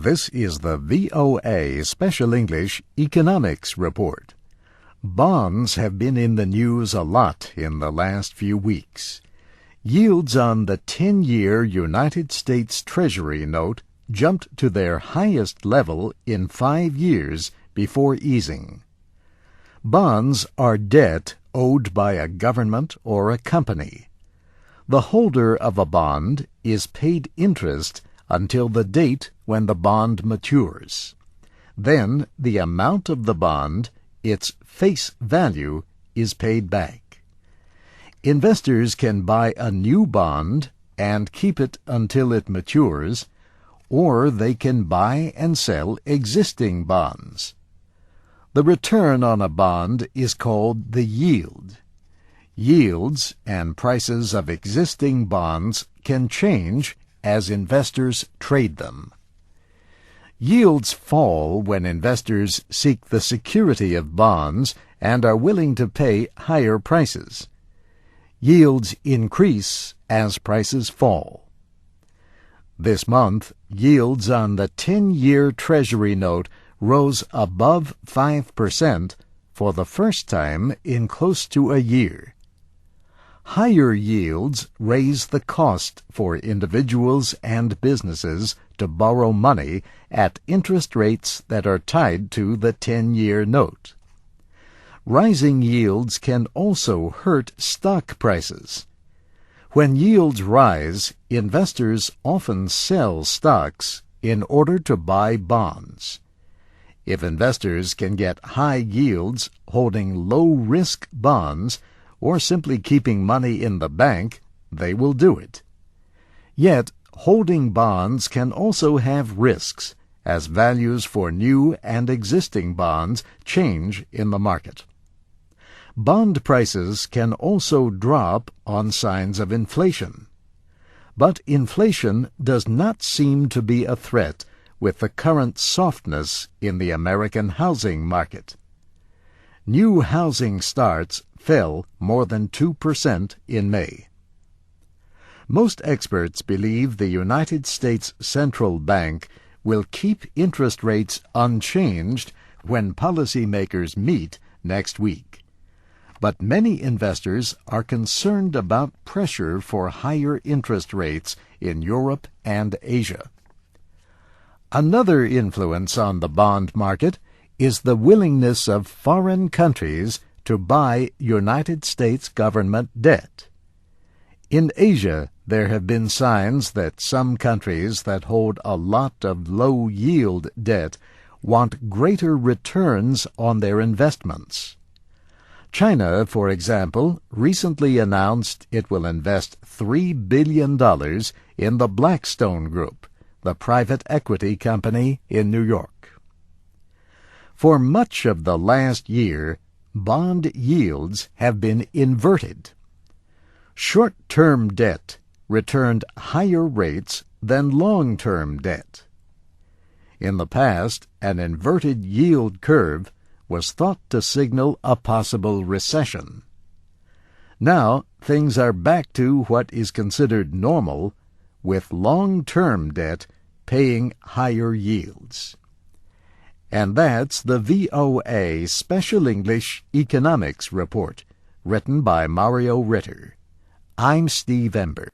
This is the VOA Special English Economics Report. Bonds have been in the news a lot in the last few weeks. Yields on the 10-year United States Treasury note jumped to their highest level in 5 years before easing. Bonds are debt owed by a government or a company. The holder of a bond is paid interest until the date when the bond matures. Then the amount of the bond, its face value, is paid back. Investors can buy a new bond and keep it until it matures, or they can buy and sell existing bonds. The return on a bond is called the yield. Yields and prices of existing bonds can change as investors trade them. Yields fall when investors seek the security of bonds and are willing to pay higher prices. Yields increase as prices fall. This month, yields on the 10-year Treasury note rose above 5% for the first time in close to a year. Higher yields raise the cost for individuals and businesses to borrow money at interest rates that are tied to the 10-year note. Rising yields can also hurt stock prices. When yields rise, investors often sell stocks in order to buy bonds. If investors can get high yields holding low-risk bonds, or simply keeping money in the bank, they will do it. Yet, holding bonds can also have risks, as values for new and existing bonds change in the market. Bond prices can also drop on signs of inflation. But inflation does not seem to be a threat with the current softness in the American housing market. New housing starts fell more than 2% in May. Most experts believe the United States Central Bank will keep interest rates unchanged when policymakers meet next week. But many investors are concerned about pressure for higher interest rates in Europe and Asia. Another influence on the bond market is the willingness of foreign countries to buy United States government debt. In Asia, there have been signs that some countries that hold a lot of low-yield debt want greater returns on their investments. China, for example, recently announced it will invest $3 billion in the Blackstone Group, the private equity company in New York. For much of the last year, bond yields have been inverted. Short-term debt returned higher rates than long-term debt. In the past, an inverted yield curve was thought to signal a possible recession. Now, things are back to what is considered normal, with long-term debt paying higher yields. And that's the VOA Special English Economics Report, written by Mario Ritter. I'm Steve Ember.